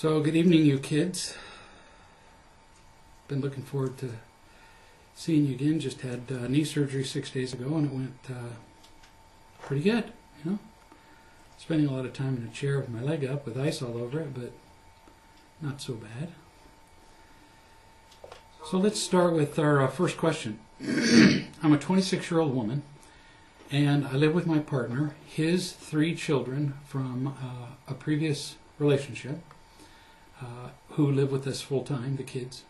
So good evening, you kids. Been looking forward to seeing you again. Just had knee surgery 6 days ago, and it went pretty good. You know, spending a lot of time in a chair with my leg up with ice all over it, but not so bad. So let's start with our first question. I'm a 26-year-old woman, and I live with my partner, his 3 children from a previous relationship, who live with us full-time, the kids,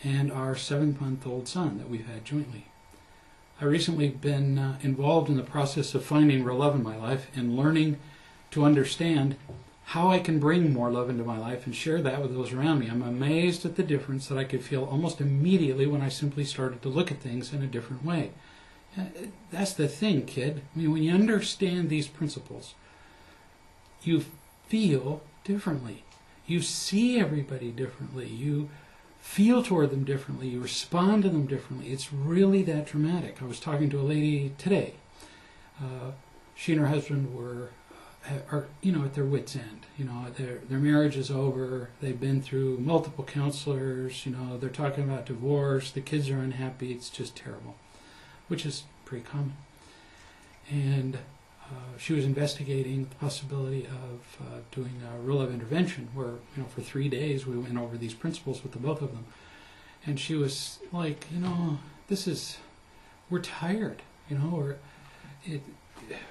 and our 7-month-old son that we've had jointly. I recently been involved in the process of finding real love in my life and learning to understand how I can bring more love into my life and share that with those around me. I'm amazed at the difference that I could feel almost immediately when I simply started to look at things in a different way. That's the thing, kid. I mean, when you understand these principles, you feel differently. You see everybody differently. You feel toward them differently. You respond to them differently. It's really that dramatic. I was talking to a lady today. She and her husband are at their wits' end. Their marriage is over. They've been through multiple counselors. They're talking about divorce. The kids are unhappy. It's just terrible, which is pretty common. And she was investigating the possibility of doing a real love intervention where, for 3 days we went over these principles with the both of them. And she was like, we're tired,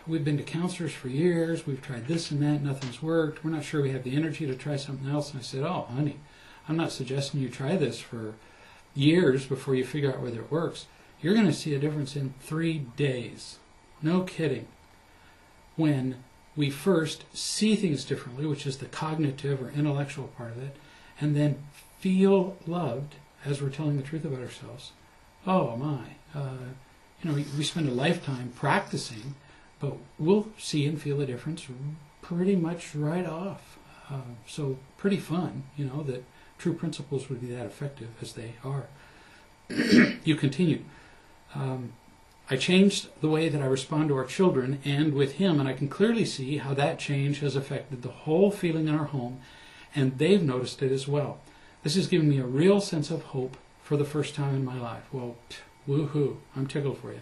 we've been to counselors for years, we've tried this and that, nothing's worked, we're not sure we have the energy to try something else. And I said, oh, honey, I'm not suggesting you try this for years before you figure out whether it works. You're going to see a difference in 3 days. No kidding. When we first see things differently, which is the cognitive or intellectual part of it, and then feel loved as we're telling the truth about ourselves. Oh my. We spend a lifetime practicing, but we'll see and feel a difference pretty much right off. So pretty fun, that true principles would be that effective as they are. You continued. I changed the way that I respond to our children and with him, and I can clearly see how that change has affected the whole feeling in our home, and they've noticed it as well. This has given me a real sense of hope for the first time in my life. Well, woohoo, I'm tickled for you.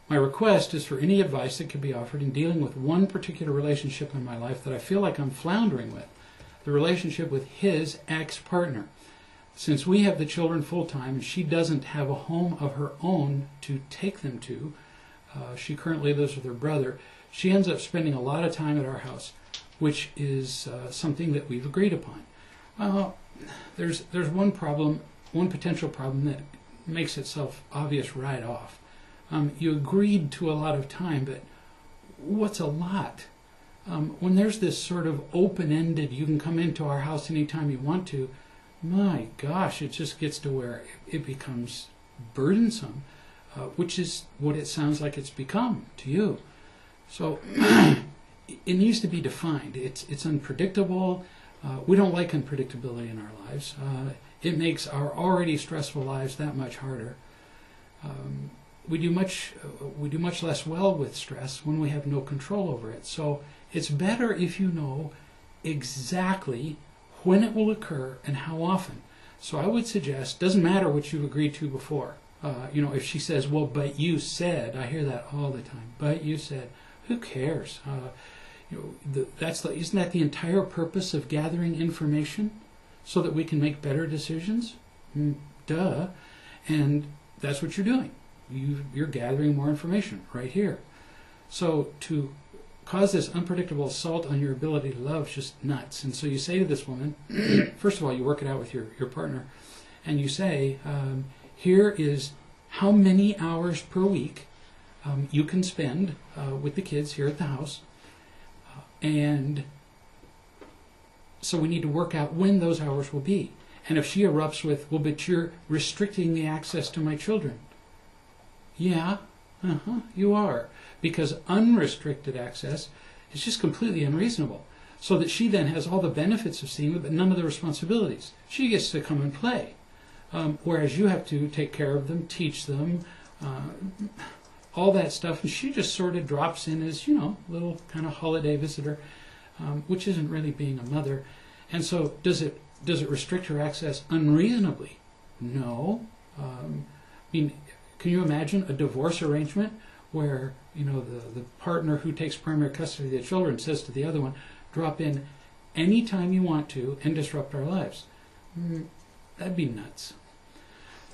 My request is for any advice that could be offered in dealing with one particular relationship in my life that I feel like I'm floundering with, the relationship with his ex-partner. Since we have the children full-time and she doesn't have a home of her own to take them to, she currently lives with her brother, she ends up spending a lot of time at our house, which is something that we've agreed upon. Well, there's one potential problem that makes itself obvious right off. You agreed to a lot of time, but what's a lot? When there's this sort of open-ended, you can come into our house anytime you want to, my gosh, it just gets to where it becomes burdensome, which is what it sounds like it's become to you. So it needs to be defined. It's unpredictable. We don't like unpredictability in our lives. It makes our already stressful lives that much harder. We do much less well with stress when we have no control over it. So it's better if you know exactly when it will occur and how often. So I would suggest, doesn't matter what you've agreed to before. If she says, well, but you said, I hear that all the time, but you said, who cares? Isn't that the entire purpose of gathering information so that we can make better decisions? Duh. And that's what you're doing. You're gathering more information right here. So to cause this unpredictable assault on your ability to love is just nuts. And so you say to this woman, first of all, you work it out with your partner, and you say, here is how many hours per week you can spend with the kids here at the house. And so we need to work out when those hours will be. And if she erupts with, well, but you're restricting the access to my children. Yeah, you are. Because unrestricted access is just completely unreasonable. So that she then has all the benefits of seeing them, but none of the responsibilities. She gets to come and play. Whereas you have to take care of them, teach them, all that stuff. And she just sort of drops in as, little kind of holiday visitor, which isn't really being a mother. And so does it restrict her access unreasonably? No. I mean, can you imagine a divorce arrangement where, you know, the partner who takes primary custody of the children says to the other one, drop in any time you want to and disrupt our lives? That'd be nuts.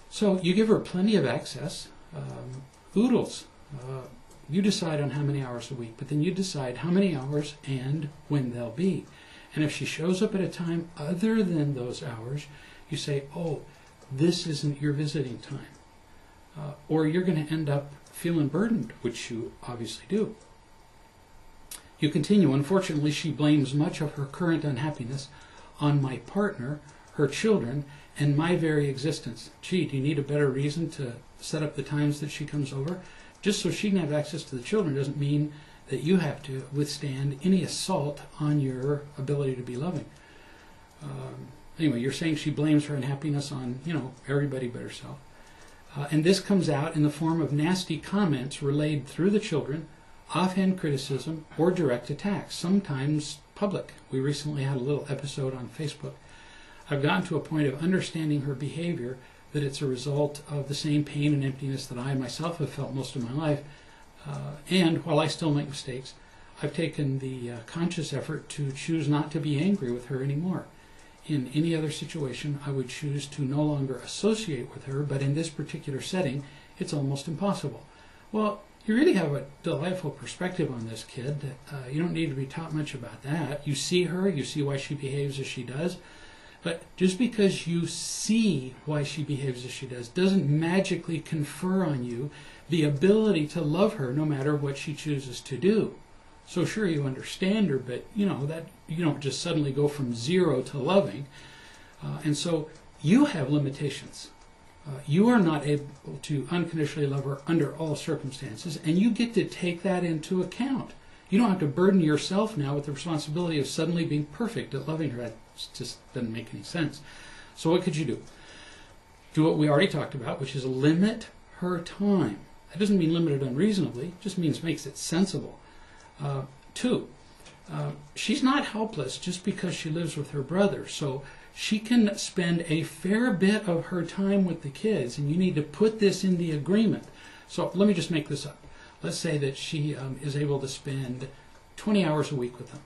So you give her plenty of access. Oodles. You decide on how many hours a week, but then you decide how many hours and when they'll be. And if she shows up at a time other than those hours, you say, oh, this isn't your visiting time. Or you're going to end up feeling burdened, which you obviously do. You continue. Unfortunately, she blames much of her current unhappiness on my partner, her children, and my very existence. Gee, do you need a better reason to set up the times that she comes over? Just so she can have access to the children doesn't mean that you have to withstand any assault on your ability to be loving. Anyway, you're saying she blames her unhappiness on, you know, everybody but herself. And this comes out in the form of nasty comments relayed through the children, offhand criticism, or direct attacks, sometimes public. We recently had a little episode on Facebook. I've gotten to a point of understanding her behavior, that it's a result of the same pain and emptiness that I myself have felt most of my life. And while I still make mistakes, I've taken the conscious effort to choose not to be angry with her anymore. In any other situation, I would choose to no longer associate with her, but in this particular setting, it's almost impossible. Well, you really have a delightful perspective on this kid. You don't need to be taught much about that. You see her, you see why she behaves as she does, but just because you see why she behaves as she does doesn't magically confer on you the ability to love her no matter what she chooses to do. So sure, you understand her, but you know that you don't just suddenly go from zero to loving. And so you have limitations. You are not able to unconditionally love her under all circumstances, and you get to take that into account. You don't have to burden yourself now with the responsibility of suddenly being perfect at loving her. That just doesn't make any sense. So what could you do? Do what we already talked about, which is limit her time. That doesn't mean limit it unreasonably. It just means makes it sensible. 2, she's not helpless just because she lives with her brother. So she can spend a fair bit of her time with the kids, and you need to put this in the agreement. So let me just make this up. Let's say that she is able to spend 20 hours a week with them.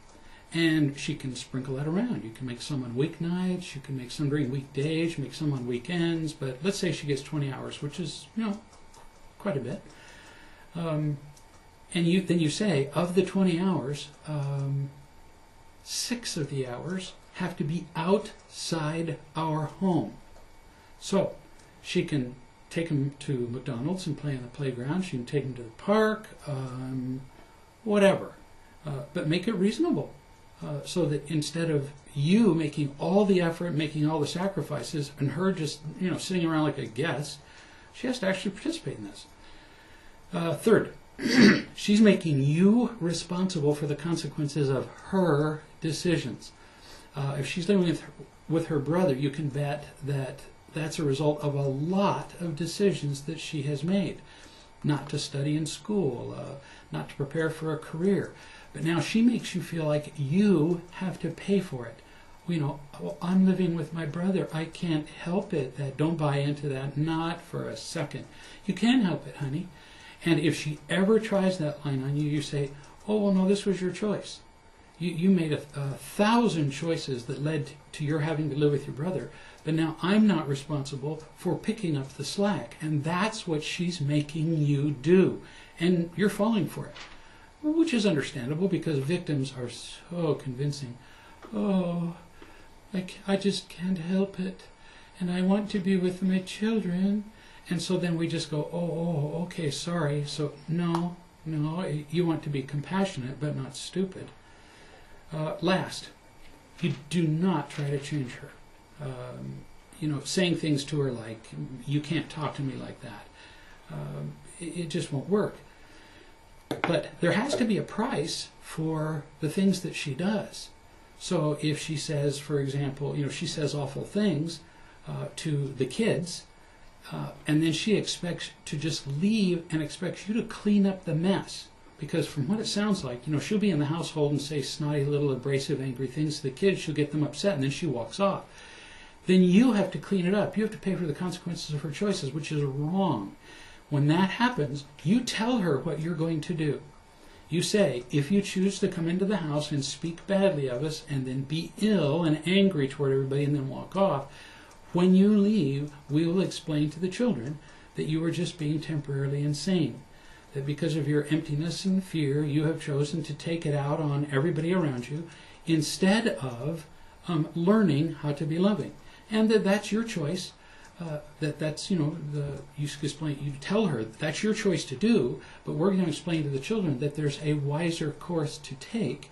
And she can sprinkle that around. You can make some on weeknights, you can make some during weekdays, make some on weekends, but let's say she gets 20 hours, which is, you know, quite a bit. And then you say, of the 20 hours, 6 of the hours have to be outside our home. So she can take them to McDonald's and play on the playground. She can take them to the park, whatever. But make it reasonable. So that instead of you making all the effort, making all the sacrifices, and her just, you know, sitting around like a guest, she has to actually participate in this. 3rd, she's making you responsible for the consequences of her decisions. If she's living with her brother, you can bet that that's a result of a lot of decisions that she has made. Not to study in school, not to prepare for a career. But now she makes you feel like you have to pay for it. You know, well, I'm living with my brother. I can't help it. Don't buy into that. Not for a second. You can help it, honey. And if she ever tries that line on you, you say, oh, well, no, this was your choice. You made 1,000 choices that led to your having to live with your brother. But now I'm not responsible for picking up the slack. And that's what she's making you do. And you're falling for it. Which is understandable because victims are so convincing. Oh, I just can't help it. And I want to be with my children. And so then we just go, oh, okay, sorry. So no, you want to be compassionate but not stupid. Last, you do not try to change her. You know, saying things to her like, you can't talk to me like that. It just won't work. But there has to be a price for the things that she does. So if she says, for example, you know, she says awful things to the kids, and then she expects to just leave and expects you to clean up the mess. Because from what it sounds like, she'll be in the household and say snotty little abrasive, angry things to the kids. She'll get them upset, and then she walks off. Then you have to clean it up. You have to pay for the consequences of her choices, which is wrong. When that happens, you tell her what you're going to do. You say, if you choose to come into the house and speak badly of us and then be ill and angry toward everybody and then walk off, when you leave, we will explain to the children that you are just being temporarily insane. That because of your emptiness and fear, you have chosen to take it out on everybody around you instead of learning how to be loving. And that's your choice. You tell her that's your choice to do, but we're going to explain to the children that there's a wiser course to take,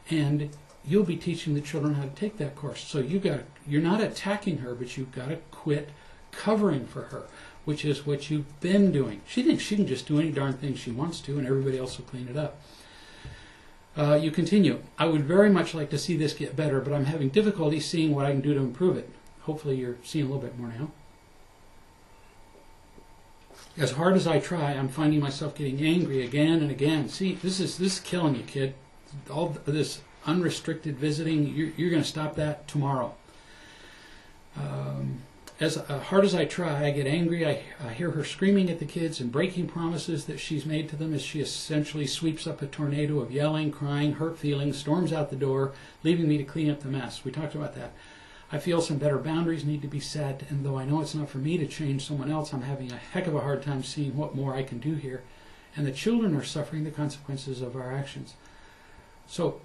and you'll be teaching the children how to take that course. So you're not attacking her, but you've got to quit covering for her, which is what you've been doing. She thinks she can just do any darn thing she wants to, and everybody else will clean it up. You continue. I would very much like to see this get better, but I'm having difficulty seeing what I can do to improve it. Hopefully you're seeing a little bit more now. As hard as I try, I'm finding myself getting angry again and again. See, this is killing you, kid. All this unrestricted visiting, you're going to stop that tomorrow. As hard as I try, I get angry. I hear her screaming at the kids and breaking promises that she's made to them as she essentially sweeps up a tornado of yelling, crying, hurt feelings, storms out the door, leaving me to clean up the mess. We talked about that. I feel some better boundaries need to be set, and though I know it's not for me to change someone else, I'm having a heck of a hard time seeing what more I can do here. And the children are suffering the consequences of our actions. So,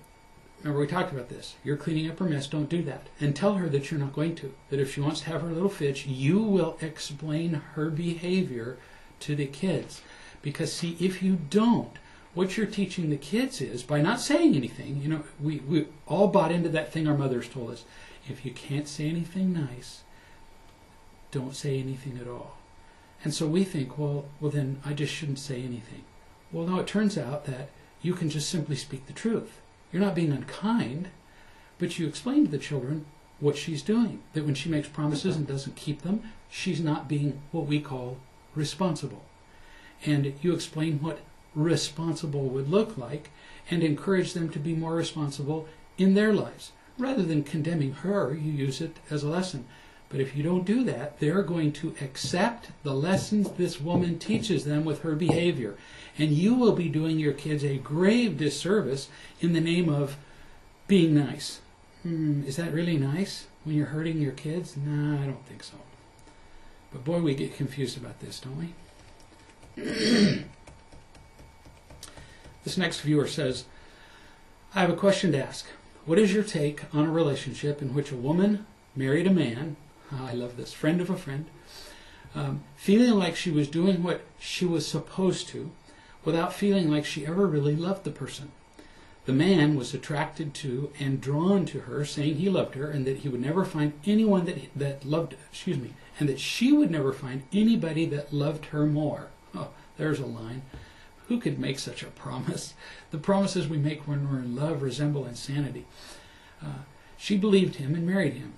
remember we talked about this. You're cleaning up her mess, don't do that. And tell her that you're not going to. That if she wants to have her little fits, you will explain her behavior to the kids. Because see, if you don't, what you're teaching the kids is, by not saying anything, we all bought into that thing our mothers told us. If you can't say anything nice, don't say anything at all. And so we think, well, then I just shouldn't say anything. Well, no, it turns out that you can just simply speak the truth. You're not being unkind, but you explain to the children what she's doing. That when she makes promises and doesn't keep them, she's not being what we call responsible. And you explain what responsible would look like and encourage them to be more responsible in their lives. Rather than condemning her, you use it as a lesson. But if you don't do that, they're going to accept the lessons this woman teaches them with her behavior. And you will be doing your kids a grave disservice in the name of being nice. Is that really nice when you're hurting your kids? No, I don't think so. But boy, we get confused about this, don't we? This next viewer says, I have a question to ask. What is your take on a relationship in which a woman married a man, I love this, friend of a friend, feeling like she was doing what she was supposed to without feeling like she ever really loved the person? The man was attracted to and drawn to her, saying he loved her and that he would never find anyone that loved, and that she would never find anybody that loved her more. Oh, there's a line. Who could make such a promise? The promises we make when we're in love resemble insanity. She believed him and married him.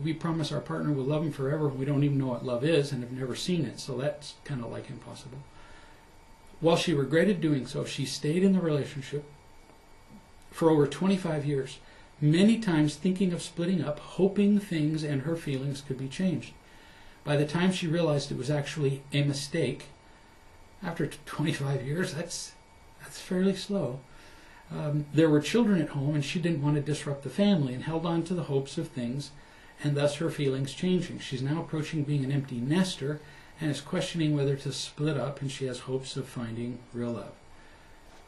We promise our partner we'll love him forever. We don't even know what love is and have never seen it, so that's kind of like impossible. While she regretted doing so, she stayed in the relationship for over 25 years, many times thinking of splitting up, hoping things and her feelings could be changed. By the time she realized it was actually a mistake, after 25 years, that's fairly slow. There were children at home, and she didn't want to disrupt the family and held on to the hopes of things, and thus her feelings changing. She's now approaching being an empty nester and is questioning whether to split up, and she has hopes of finding real love.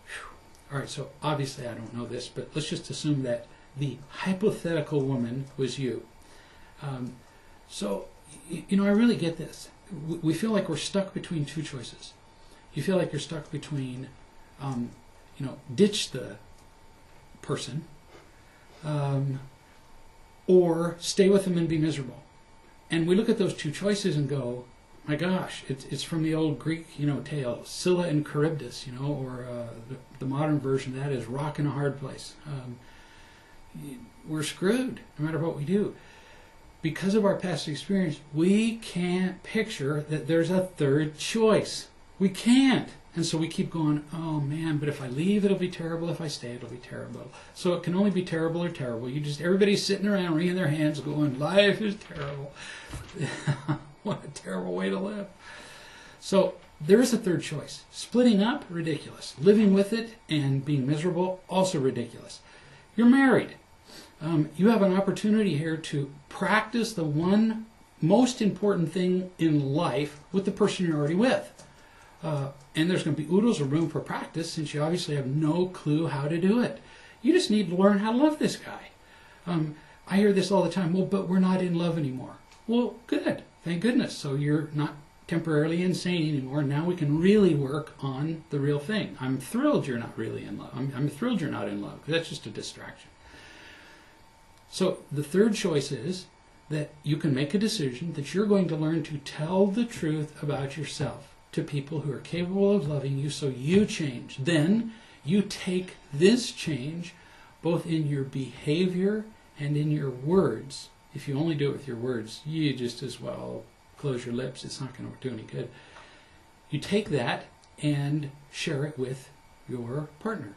Whew. All right, so obviously I don't know this, but let's just assume that the hypothetical woman was you. So, I really get this. We feel like we're stuck between two choices. You feel like you're stuck between, ditch the person, or stay with them and be miserable. And we look at those two choices and go, my gosh, it's from the old Greek, tale, Scylla and Charybdis, or the modern version of that is rock in a hard place. We're screwed no matter what we do. Because of our past experience, we can't picture that there's a third choice. We can't. And so we keep going, oh man, but if I leave, it'll be terrible. If I stay, it'll be terrible. So it can only be terrible or terrible. Everybody's sitting around wringing their hands going, life is terrible. What a terrible way to live. So there is a third choice. Splitting up, ridiculous. Living with it and being miserable, also ridiculous. You're married. You have an opportunity here to practice the one most important thing in life with the person you're already with. And there's going to be oodles of room for practice since you obviously have no clue how to do it. You just need to learn how to love this guy. I hear this all the time. Well, but we're not in love anymore. Well, good. Thank goodness. So you're not temporarily insane anymore. Now we can really work on the real thing. I'm thrilled you're not really in love. I'm thrilled you're not in love. That's just a distraction. So the third choice is that you can make a decision that you're going to learn to tell the truth about yourself to people who are capable of loving you, so you change. Then you take this change both in your behavior and in your words. If you only do it with your words, you just as well close your lips. It's not going to do any good. You take that and share it with your partner.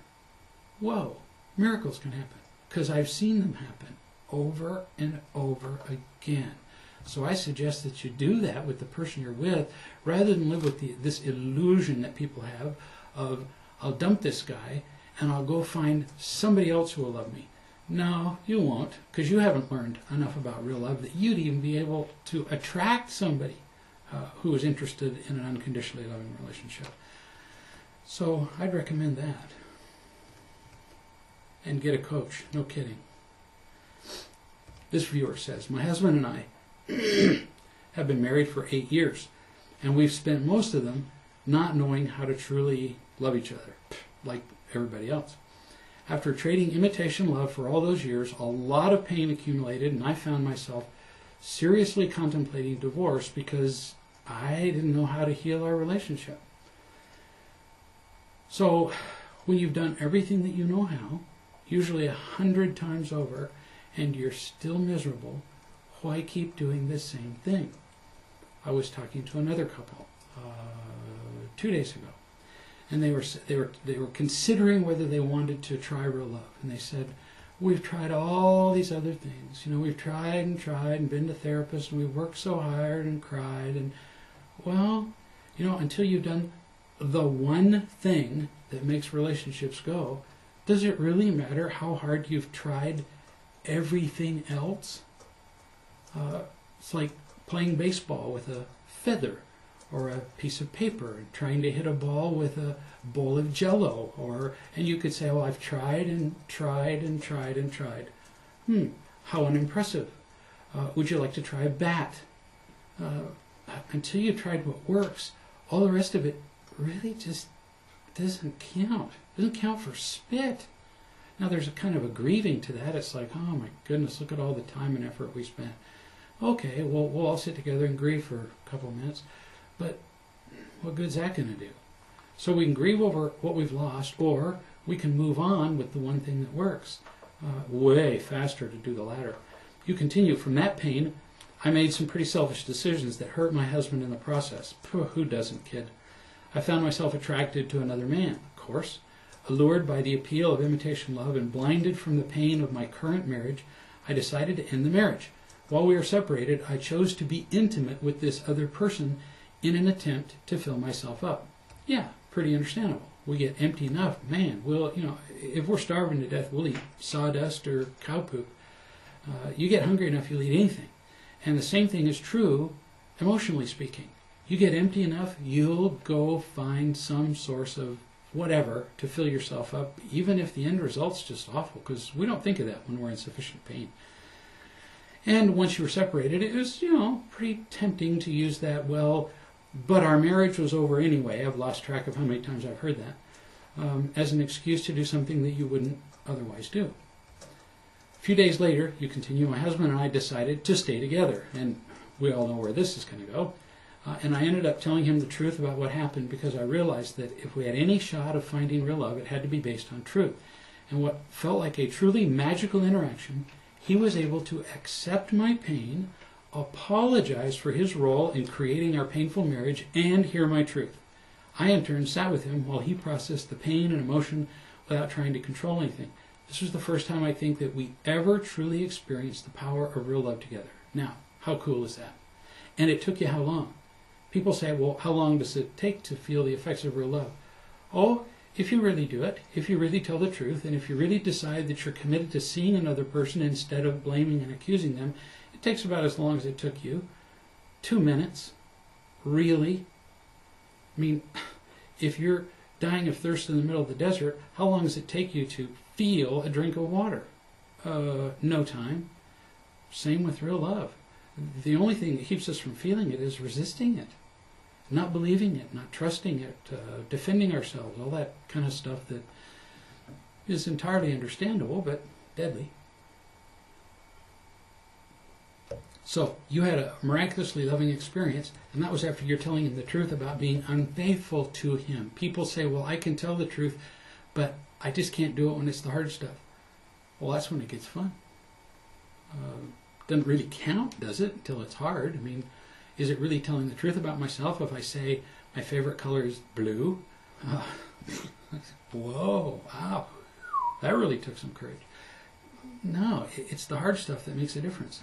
Whoa, miracles can happen, because I've seen them happen over and over again. So I suggest that you do that with the person you're with, rather than live with this illusion that people have of, I'll dump this guy and I'll go find somebody else who will love me. No, you won't, because you haven't learned enough about real love that you'd even be able to attract somebody who is interested in an unconditionally loving relationship. So I'd recommend that. And get a coach, no kidding. This viewer says, my husband and I have been married for 8 years, and we've spent most of them not knowing how to truly love each other, like everybody else. After trading imitation love for all those years, a lot of pain accumulated, and I found myself seriously contemplating divorce because I didn't know how to heal our relationship. So when you've done everything that you know how, usually 100 times over, and you're still miserable, why keep doing the same thing? I was talking to another couple 2 days ago, and they were considering whether they wanted to try real love, and they said, we've tried all these other things. We've tried and been to therapists, and we've worked so hard and cried, and well, until you've done the one thing that makes relationships go, does it really matter how hard you've tried everything else? It's like playing baseball with a feather or a piece of paper and trying to hit a ball with a bowl of Jell-O. And you could say, well, I've tried and tried and tried and tried. How unimpressive. Would you like to try a bat? Until you've tried what works, all the rest of it really just doesn't count. It doesn't count for spit. Now there's a kind of a grieving to that. It's like, oh my goodness, look at all the time and effort we spent. Okay, well, we'll all sit together and grieve for a couple of minutes, but what good's that going to do? So we can grieve over what we've lost, or we can move on with the one thing that works. Way faster to do the latter. You continue from that pain. I made some pretty selfish decisions that hurt my husband in the process. Who doesn't, kid? I found myself attracted to another man, of course. Allured by the appeal of imitation love and blinded from the pain of my current marriage, I decided to end the marriage. While we were separated, I chose to be intimate with this other person in an attempt to fill myself up. Yeah, pretty understandable. We get empty enough, man. If we're starving to death, we'll eat sawdust or cow poop. You get hungry enough, you'll eat anything. And the same thing is true, emotionally speaking. You get empty enough, you'll go find some source of whatever to fill yourself up, even if the end result's just awful, because we don't think of that when we're in sufficient pain. And once you were separated, it was, pretty tempting to use that, well, but our marriage was over anyway. I've lost track of how many times I've heard that, as an excuse to do something that you wouldn't otherwise do. A few days later, you continue, my husband and I decided to stay together, and we all know where this is going to go. And I ended up telling him the truth about what happened because I realized that if we had any shot of finding real love, it had to be based on truth. And what felt like a truly magical interaction, he was able to accept my pain, apologize for his role in creating our painful marriage, and hear my truth. I in turn sat with him while he processed the pain and emotion without trying to control anything. This was the first time I think that we ever truly experienced the power of real love together. Now, how cool is that? And it took you how long? People say, well, how long does it take to feel the effects of real love? Oh, if you really do it, if you really tell the truth, and if you really decide that you're committed to seeing another person instead of blaming and accusing them, it takes about as long as it took you. 2 minutes. Really? I mean, if you're dying of thirst in the middle of the desert, how long does it take you to feel a drink of water? No time. Same with real love. The only thing that keeps us from feeling it is resisting it, not believing it, not trusting it, defending ourselves, all that kind of stuff that is entirely understandable but deadly. So, you had a miraculously loving experience, and that was after you're telling him the truth about being unfaithful to him. People say, well, I can tell the truth, but I just can't do it when it's the hard stuff. Well, that's when it gets fun. Doesn't really count, does it, until it's hard? I mean, is it really telling the truth about myself if I say my favorite color is blue? Whoa, wow, that really took some courage. No, it's the hard stuff that makes a difference.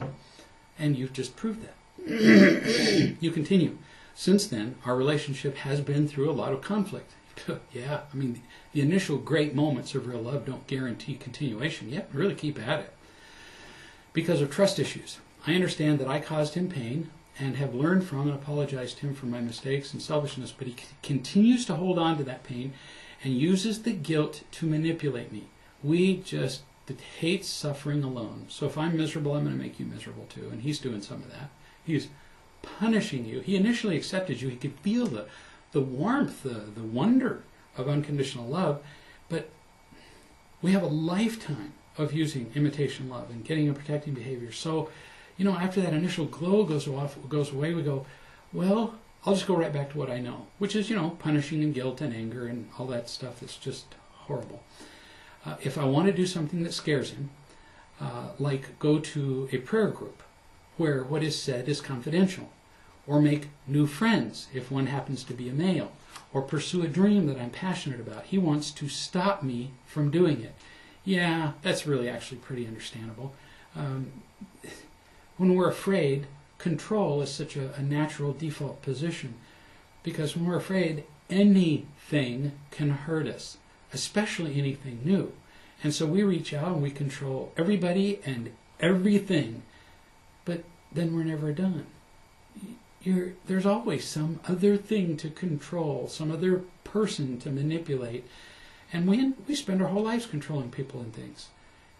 And you've just proved that. You continue. Since then, our relationship has been through a lot of conflict. Yeah, I mean, the initial great moments of real love don't guarantee continuation. You have to really keep at it. Because of trust issues. I understand that I caused him pain and have learned from and apologized to him for my mistakes and selfishness, but he continues to hold on to that pain and uses the guilt to manipulate me. We just hate suffering alone. So if I'm miserable, I'm going to make you miserable too. And he's doing some of that. He's punishing you. He initially accepted you. He could feel the warmth, the wonder of unconditional love. But we have a lifetime of using imitation love and getting a protecting behavior. So, after that initial glow goes away, we go, well, I'll just go right back to what I know, which is, punishing and guilt and anger and all that stuff that's just horrible. If I want to do something that scares him, like go to a prayer group where what is said is confidential, or make new friends if one happens to be a male, or pursue a dream that I'm passionate about, he wants to stop me from doing it. Yeah, that's really actually pretty understandable. When we're afraid, control is such a natural default position, because when we're afraid, anything can hurt us, especially anything new. And so we reach out and we control everybody and everything, but then we're never done. There's always some other thing to control, some other person to manipulate. And we spend our whole lives controlling people and things.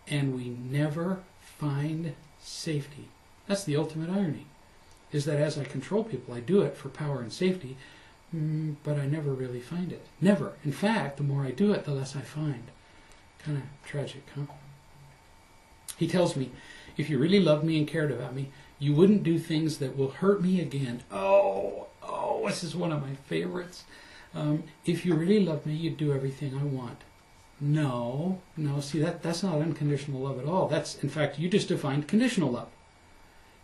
And we never find safety. That's the ultimate irony, is that as I control people, I do it for power and safety, but I never really find it. Never. In fact, the more I do it, the less I find. Kind of tragic, huh? He tells me, if you really loved me and cared about me, you wouldn't do things that will hurt me again. Oh, this is one of my favorites. If you really love me, you'd do everything I want. No, see, that's not unconditional love at all. That's, in fact, you just defined conditional love.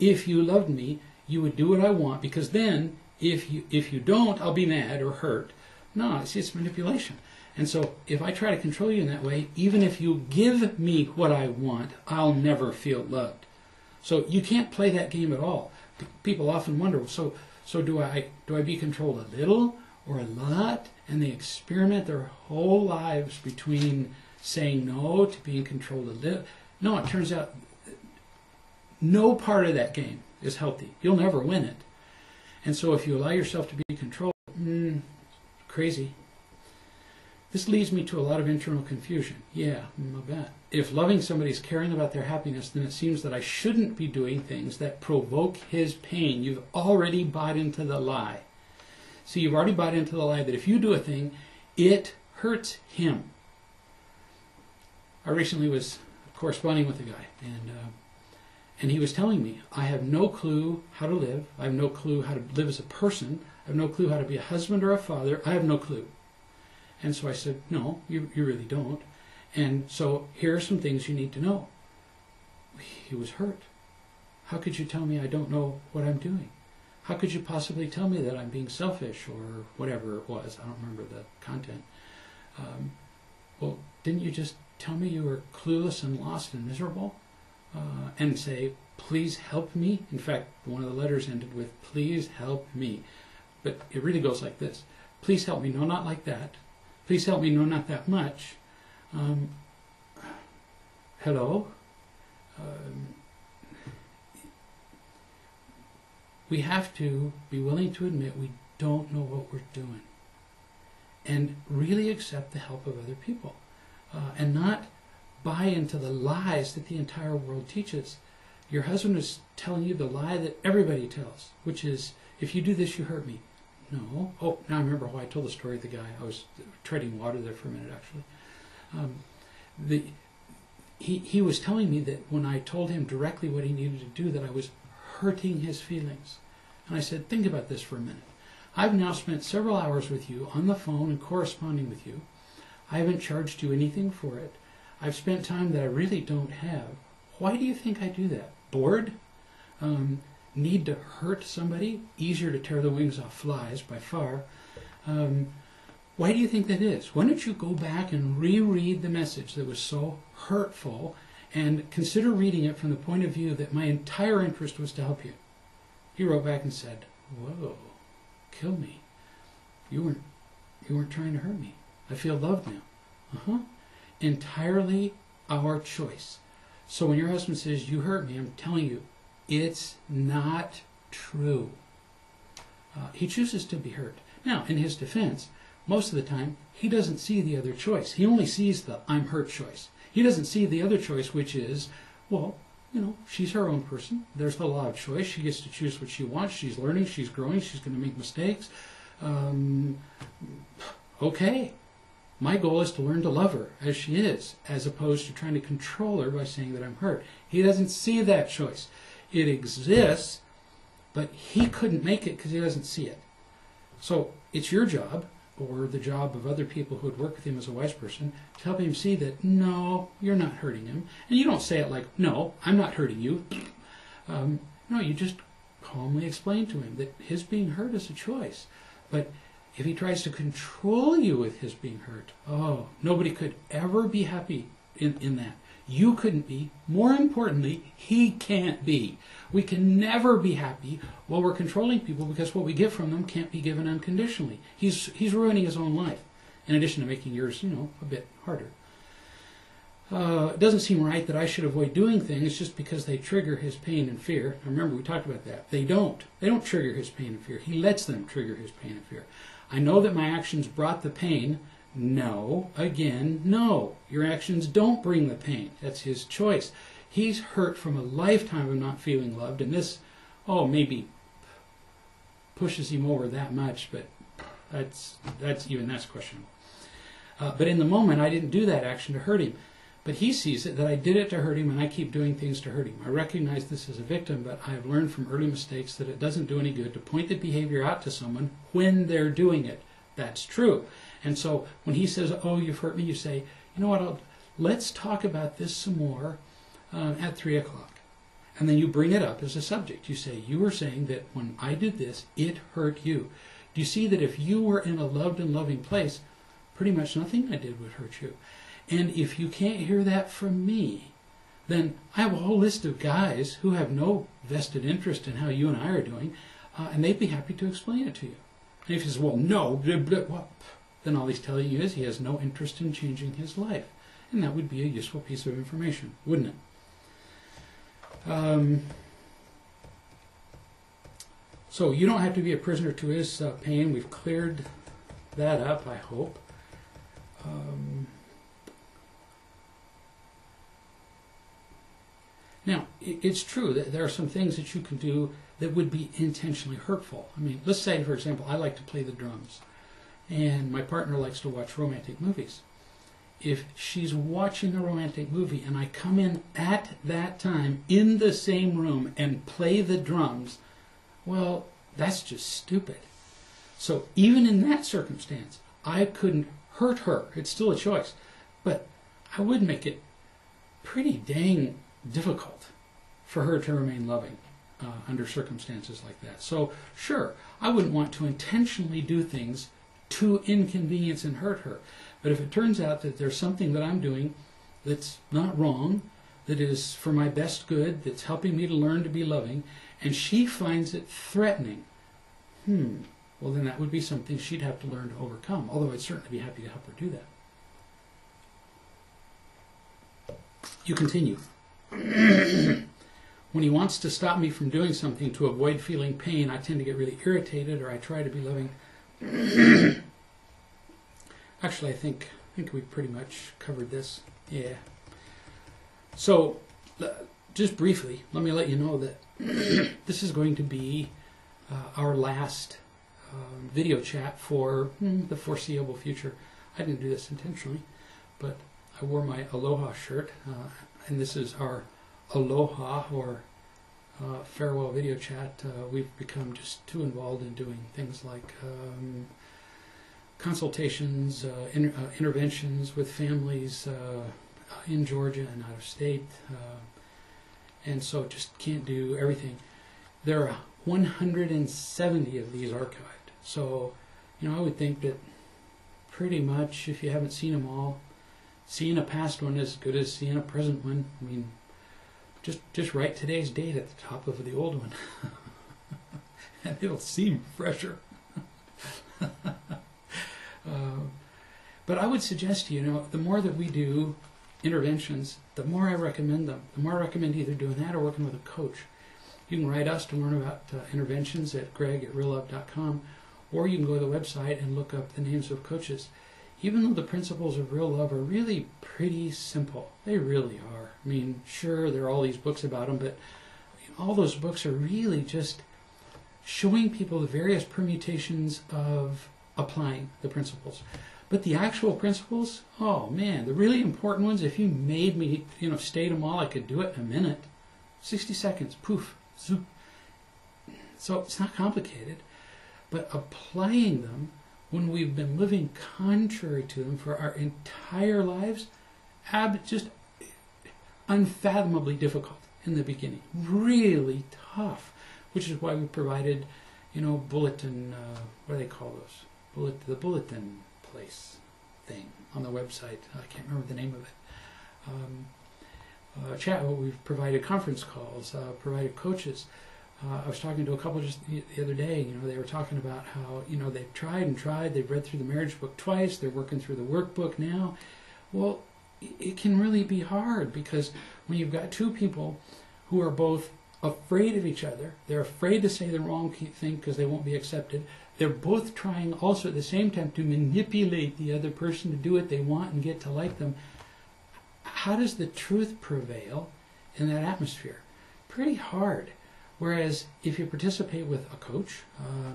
If you loved me, you would do what I want, because then, if you don't, I'll be mad or hurt. No, see, it's manipulation. And so, if I try to control you in that way, even if you give me what I want, I'll never feel loved. So you can't play that game at all. People often wonder, so do I be controlled a little or a lot? And they experiment their whole lives between saying no to being controlled a little. No, it turns out no part of that game is healthy. You'll never win it. And so if you allow yourself to be controlled, crazy. This leads me to a lot of internal confusion. Yeah, I bet. If loving somebody is caring about their happiness, then it seems that I shouldn't be doing things that provoke his pain. You've already bought into the lie. See, you've already bought into the lie that if you do a thing, it hurts him. I recently was corresponding with a guy, and he was telling me, I have no clue how to live. I have no clue how to live as a person. I have no clue how to be a husband or a father. I have no clue. And so I said, no, you really don't. And so here are some things you need to know. He was hurt. How could you tell me I don't know what I'm doing? How could you possibly tell me that I'm being selfish or whatever it was? I don't remember the content. Well, didn't you just tell me you were clueless and lost and miserable? And say, please help me. In fact, one of the letters ended with, please help me. But it really goes like this. Please help me. No, not like that. Please help me. No, not that much. Hello? We have to be willing to admit we don't know what we're doing. And really accept the help of other people. And not buy into the lies that the entire world teaches. Your husband is telling you the lie that everybody tells, which is, if you do this, you hurt me. No. Oh, now I remember why I told the story of the guy. I was treading water there for a minute, actually. He was telling me that when I told him directly what he needed to do, that I was hurting his feelings. And I said, think about this for a minute. I've now spent several hours with you on the phone and corresponding with you. I haven't charged you anything for it. I've spent time that I really don't have. Why do you think I do that? Bored? Need to hurt somebody? Easier to tear the wings off flies, by far. Why do you think that is? Why don't you go back and reread the message that was so hurtful and consider reading it from the point of view that my entire interest was to help you? He wrote back and said, whoa, kill me. You weren't trying to hurt me. I feel loved now. Entirely our choice. So when your husband says, you hurt me, I'm telling you, it's not true. He chooses to be hurt. Now, in his defense, most of the time, he doesn't see the other choice. He only sees the I'm hurt choice. He doesn't see the other choice, which is, well, she's her own person. There's the law of choice. She gets to choose what she wants. She's learning. She's growing. She's going to make mistakes. Okay. My goal is to learn to love her as she is, as opposed to trying to control her by saying that I'm hurt. He doesn't see that choice. It exists, but he couldn't make it because he doesn't see it. So it's your job, or the job of other people who would work with him as a wise person, to help him see that, no, you're not hurting him. And you don't say it like, no, I'm not hurting you. No, you just calmly explain to him that his being hurt is a choice. But if he tries to control you with his being hurt, oh, nobody could ever be happy in that. You couldn't be. More importantly, he can't be. We can never be happy while we're controlling people because what we get from them can't be given unconditionally. He's ruining his own life, in addition to making yours, a bit harder. It doesn't seem right that I should avoid doing things just because they trigger his pain and fear. Now remember, we talked about that. They don't trigger his pain and fear. He lets them trigger his pain and fear. I know that my actions brought the pain. No. Again, no. Your actions don't bring the pain. That's his choice. He's hurt from a lifetime of not feeling loved, and this, maybe pushes him over that much, but that's questionable. But in the moment, I didn't do that action to hurt him. But he sees it, that I did it to hurt him, and I keep doing things to hurt him. I recognize this as a victim, but I have learned from early mistakes that it doesn't do any good to point the behavior out to someone when they're doing it. That's true. And so when he says, oh, you've hurt me, you say, you know what, let's talk about this some more at 3 o'clock. And then you bring it up as a subject. You say, you were saying that when I did this, it hurt you. Do you see that if you were in a loved and loving place, pretty much nothing I did would hurt you? And if you can't hear that from me, then I have a whole list of guys who have no vested interest in how you and I are doing, and they'd be happy to explain it to you. And if he says, well, no, blah, blah, well, then all he's telling you is he has no interest in changing his life. And that would be a useful piece of information, wouldn't it? So you don't have to be a prisoner to his pain. We've cleared that up, I hope. Now, it's true that there are some things that you can do that would be intentionally hurtful. I mean, let's say, for example, I like to play the drums, and my partner likes to watch romantic movies. If she's watching a romantic movie and I come in at that time in the same room and play the drums, well, that's just stupid. So even in that circumstance, I couldn't hurt her. It's still a choice. But I would make it pretty dang difficult for her to remain loving. under circumstances like that. So sure, I wouldn't want to intentionally do things to inconvenience and hurt her. But if it turns out that there's something that I'm doing that's not wrong, that is for my best good, that's helping me to learn to be loving, and she finds it threatening, well then that would be something she'd have to learn to overcome, although I'd certainly be happy to help her do that. You continue. When he wants to stop me from doing something to avoid feeling pain, I tend to get really irritated, or I try to be loving. Actually, I think we pretty much covered this. Yeah. So, just briefly, let me let you know that this is going to be our last video chat for the foreseeable future. I didn't do this intentionally, but I wore my Aloha shirt, and this is our Aloha or farewell video chat. We've become just too involved in doing things like consultations, interventions with families in Georgia and out of state, and so just can't do everything. There are 170 of these archived, so I would think that pretty much, if you haven't seen them all, seeing a past one is as good as seeing a present one. I mean, just write today's date at the top of the old one, and it'll seem fresher. But I would suggest to you, the more that we do interventions, the more I recommend them. The more I recommend either doing that or working with a coach. You can write us to learn about interventions at greg@reallove.com, or you can go to the website and look up the names of coaches. Even though the principles of real love are really pretty simple, they really are. I mean, sure, there are all these books about them, but all those books are really just showing people the various permutations of applying the principles. But the actual principles, oh man, the really important ones, if you made me, state them all, I could do it in a minute. 60 seconds, poof, zoop. So it's not complicated, but applying them when we've been living contrary to them for our entire lives, just unfathomably difficult in the beginning. Really tough, which is why we provided, bulletin, what do they call those? The bulletin place thing on the website. I can't remember the name of it. We've provided conference calls, provided coaches. I was talking to a couple just the other day. They were talking about how they've tried and tried. They've read through the marriage book twice. They're working through the workbook now. Well, it can really be hard, because when you've got two people who are both afraid of each other, they're afraid to say the wrong thing because they won't be accepted. They're both trying also at the same time to manipulate the other person to do what they want and get to like them. How does the truth prevail in that atmosphere? Pretty hard. Whereas if you participate with a coach,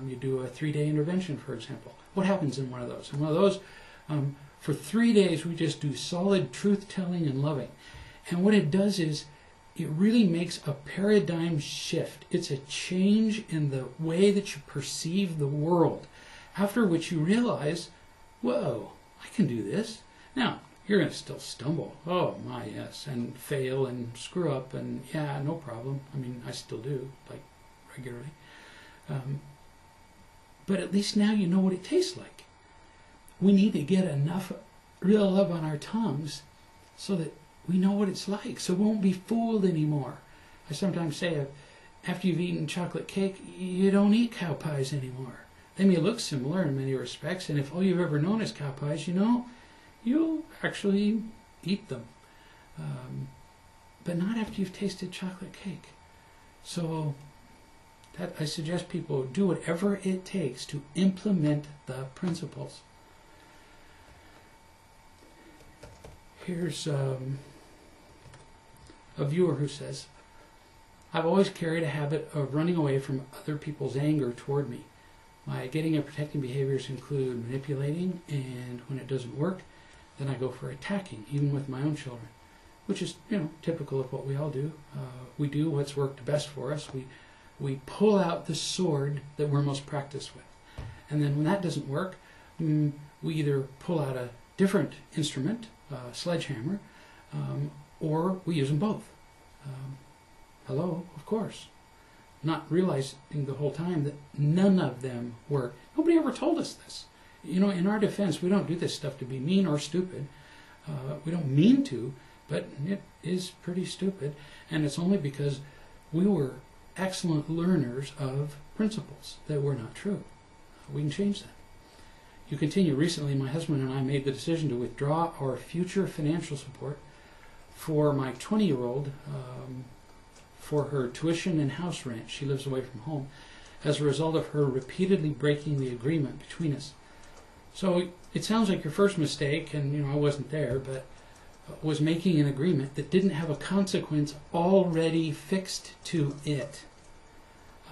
you do a 3-day intervention, for example. What happens in one of those? In one of those, for 3 days, we just do solid truth-telling and loving. And what it does is it really makes a paradigm shift. It's a change in the way that you perceive the world, after which you realize, whoa, I can do this. Now, you're going to still stumble. Oh, my, yes, and fail and screw up, and yeah, no problem. I mean, I still do, like, regularly. But at least now you know what it tastes like. We need to get enough real love on our tongues so that we know what it's like, so we won't be fooled anymore. I sometimes say, after you've eaten chocolate cake, you don't eat cow pies anymore. They may look similar in many respects, and if all you've ever known is cow pies, you'll actually eat them. But not after you've tasted chocolate cake. So I suggest people do whatever it takes to implement the principles. Here's a viewer who says, I've always carried a habit of running away from other people's anger toward me. My getting and protecting behaviors include manipulating, and when it doesn't work, then I go for attacking, even with my own children, which is, typical of what we all do. We do what's worked best for us. We pull out the sword that we're most practiced with. And then when that doesn't work, we either pull out a different instrument, a sledgehammer, or we use them both. Hello, of course. not realizing the whole time that none of them work. Nobody ever told us this. You know, in our defense, we don't do this stuff to be mean or stupid. We don't mean to, but it is pretty stupid. And it's only because we were excellent learners of principles that were not true. We can change that. You continue. Recently, my husband and I made the decision to withdraw our future financial support for my 20-year-old for her tuition and house rent. She lives away from home as a result of her repeatedly breaking the agreement between us. So it sounds like your first mistake, and you know I wasn't there, but was making an agreement that didn't have a consequence already fixed to it.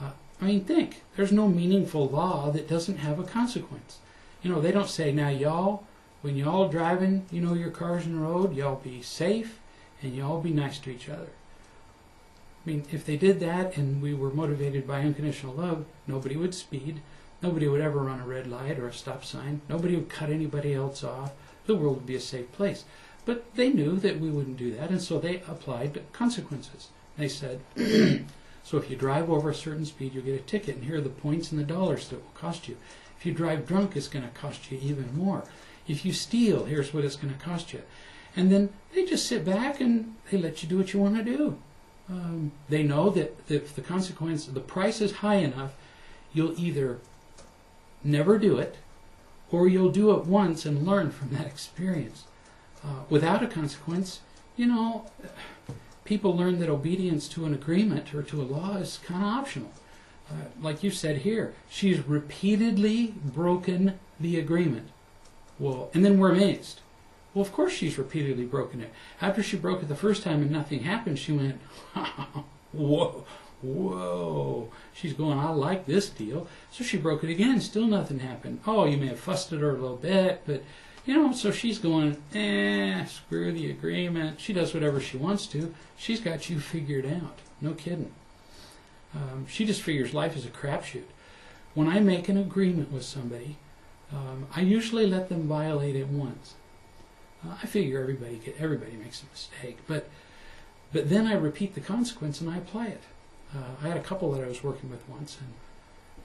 I mean, think. There's no meaningful law that doesn't have a consequence. You know, they don't say, now y'all, when y'all driving, you know, your cars in the road, y'all be safe and y'all be nice to each other. I mean, if they did that and we were motivated by unconditional love, nobody would speed. Nobody would ever run a red light or a stop sign. Nobody would cut anybody else off. The world would be a safe place. But they knew that we wouldn't do that, and so they applied consequences. They said, so if you drive over a certain speed, you'll get a ticket, and here are the points and the dollars that it will cost you. If you drive drunk, it's going to cost you even more. If you steal, here's what it's going to cost you. And then they just sit back and they let you do what you want to do. They know that if the consequence, the price is high enough, you'll either never do it, or you'll do it once and learn from that experience. Without a consequence, you know, people learn that obedience to an agreement or to a law is kind of optional. Like you said here, she's repeatedly broken the agreement. Well, and then we're amazed. Well, of course she's repeatedly broken it. After she broke it the first time and nothing happened, she went, whoa, whoa. She's going, I like this deal. So she broke it again, still nothing happened. Oh, you may have fussed at her a little bit, but, you know, so she's going, screw the agreement. She does whatever she wants to. She's got you figured out. No kidding. She just figures life is a crapshoot. When I make an agreement with somebody, I usually let them violate it once. I figure everybody makes a mistake, but then I repeat the consequence and I apply it. I had a couple that I was working with once,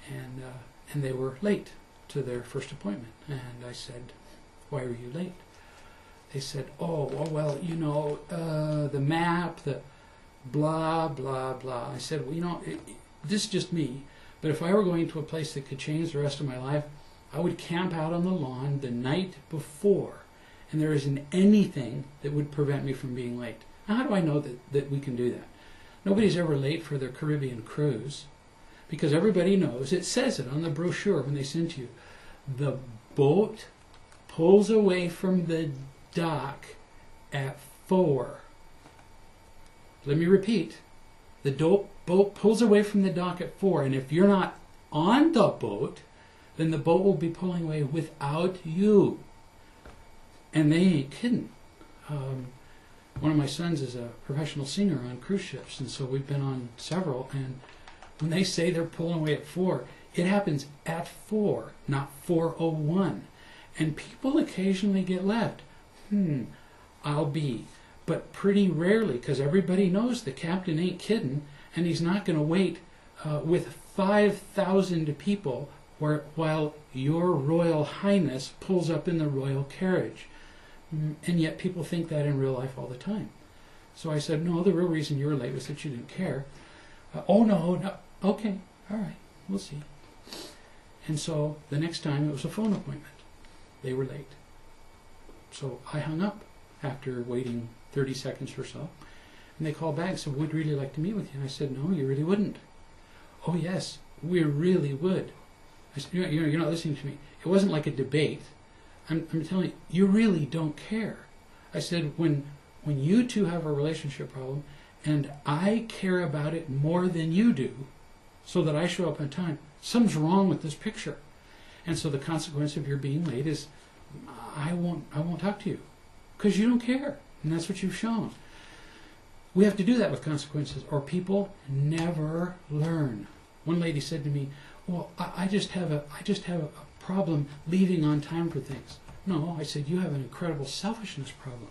and they were late to their first appointment, and I said, "Why were you late?" They said, "Oh, well, you know, the map, the blah blah blah." I said, "Well, you know, this is just me, but if I were going to a place that could change the rest of my life, I would camp out on the lawn the night before, and there isn't anything that would prevent me from being late." Now, how do I know that we can do that? Nobody's ever late for their Caribbean cruise, because everybody knows, it says it on the brochure when they send to you, the boat pulls away from the dock at 4. Let me repeat. The boat pulls away from the dock at 4, and if you're not on the boat, then the boat will be pulling away without you. And they ain't kidding. One of my sons is a professional singer on cruise ships, and so we've been on several, and when they say they're pulling away at 4, it happens at 4, not 4:01. And people occasionally get left. I'll be. But pretty rarely, because everybody knows the captain ain't kidding, and he's not going to wait with 5,000 people while your Royal Highness pulls up in the royal carriage. And yet people think that in real life all the time. So I said, no, the real reason you were late was that you didn't care. Oh, no, okay, all right, we'll see. And so the next time it was a phone appointment. They were late. So I hung up after waiting 30 seconds or so. And they called back and said, we'd really like to meet with you. And I said, no, you really wouldn't. Oh, yes, we really would. I said, you're not listening to me. It wasn't like a debate. I'm telling you, you really don't care. I said, when you two have a relationship problem and I care about it more than you do so that I show up on time, something's wrong with this picture. And so the consequence of your being late is I won't talk to you because you don't care. And that's what you've shown. We have to do that with consequences or people never learn. One lady said to me, well, I just have a problem leaving on time for things. No, I said, you have an incredible selfishness problem.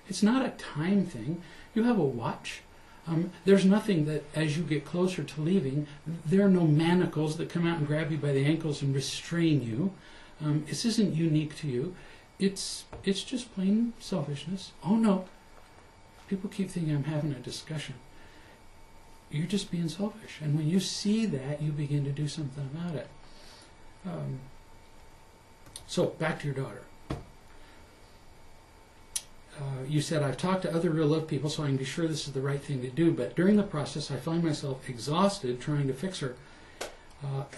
It's not a time thing. You have a watch. There's nothing that, as you get closer to leaving, there are no manacles that come out and grab you by the ankles and restrain you. This isn't unique to you. It's just plain selfishness. Oh no, people keep thinking I'm having a discussion. You're just being selfish. And when you see that, you begin to do something about it. So, back to your daughter. You said, I've talked to other real love people so I can be sure this is the right thing to do, but during the process I find myself exhausted trying to fix her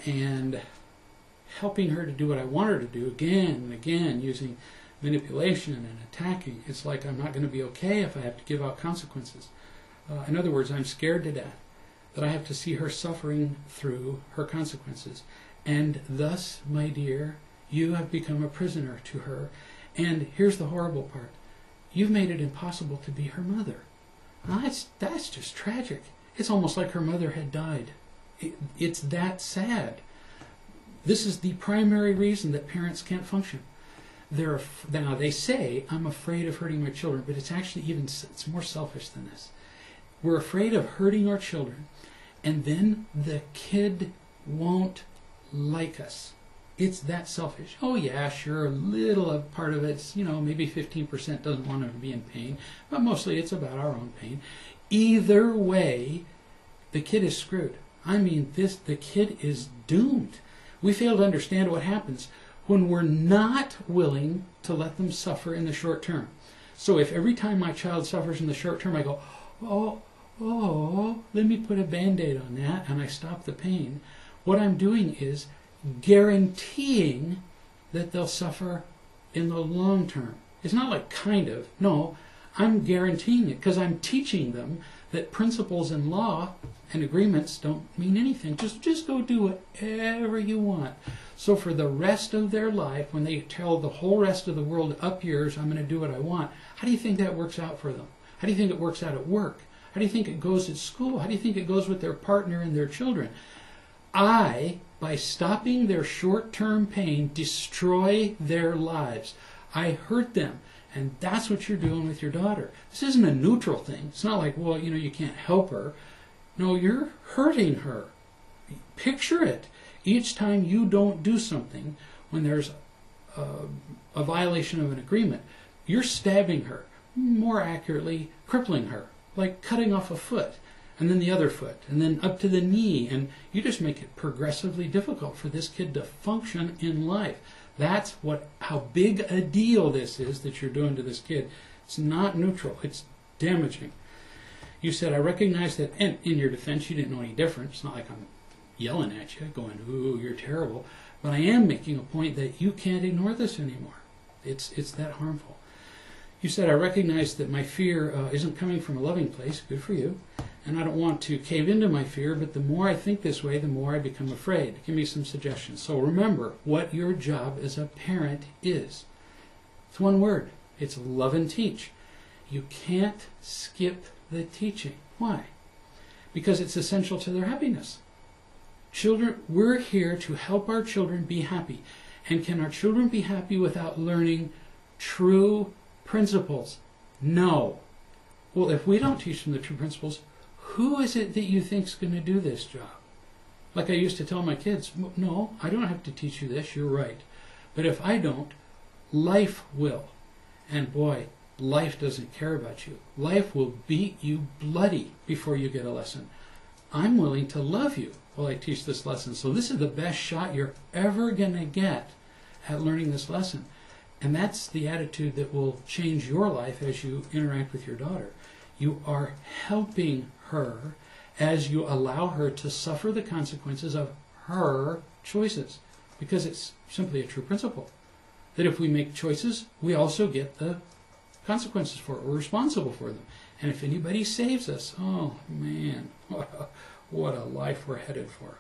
and helping her to do what I want her to do again and again, using manipulation and attacking. It's like I'm not going to be okay if I have to give out consequences. In other words, I'm scared to death that I have to see her suffering through her consequences. And thus, my dear, you have become a prisoner to her. And here's the horrible part. You've made it impossible to be her mother. That's just tragic. It's almost like her mother had died. It's that sad. This is the primary reason that parents can't function. Now they say, I'm afraid of hurting my children, but it's actually it's more selfish than this. We're afraid of hurting our children, and then the kid won't like us. It's that selfish. Oh yeah, sure, a little part of it's, maybe 15% doesn't want to be in pain, but mostly it's about our own pain. Either way, the kid is screwed. I mean, the kid is doomed. We fail to understand what happens when we're not willing to let them suffer in the short term. So if every time my child suffers in the short term, I go, oh, let me put a Band-Aid on that, and I stop the pain, what I'm doing is guaranteeing that they'll suffer in the long term. It's not like kind of. No, I'm guaranteeing it because I'm teaching them that principles in law and agreements don't mean anything. Just go do whatever you want. So for the rest of their life, when they tell the whole rest of the world, up yours, I'm going to do what I want, how do you think that works out for them? How do you think it works out at work? How do you think it goes at school? How do you think it goes with their partner and their children? By stopping their short-term pain, destroy their lives. I hurt them. And that's what you're doing with your daughter. This isn't a neutral thing. It's not like, well, you can't help her. No, you're hurting her. Picture it. Each time you don't do something, when there's a violation of an agreement, you're stabbing her. More accurately, crippling her. Like cutting off a foot, and then the other foot, and then up to the knee, and you just make it progressively difficult for this kid to function in life. That's how big a deal this is that you're doing to this kid. It's not neutral. It's damaging. You said, I recognize that, and in your defense, you didn't know any different. It's not like I'm yelling at you, going, ooh, you're terrible. But I am making a point that you can't ignore this anymore. It's that harmful. You said, I recognize that my fear isn't coming from a loving place. Good for you. And I don't want to cave into my fear, but the more I think this way, the more I become afraid. Give me some suggestions. So remember what your job as a parent is. It's one word. It's love and teach. You can't skip the teaching. Why? Because it's essential to their happiness. Children, we're here to help our children be happy. And can our children be happy without learning true principles? No. Well, if we don't teach them the true principles, who is it that you think is going to do this job? Like I used to tell my kids, no, I don't have to teach you this, you're right. But if I don't, life will. And boy, life doesn't care about you. Life will beat you bloody before you get a lesson. I'm willing to love you while I teach this lesson. So this is the best shot you're ever going to get at learning this lesson. And that's the attitude that will change your life as you interact with your daughter. You are helping her as you allow her to suffer the consequences of her choices. Because it's simply a true principle. That if we make choices, we also get the consequences for it. We're responsible for them. And if anybody saves us, oh man, what a life we're headed for.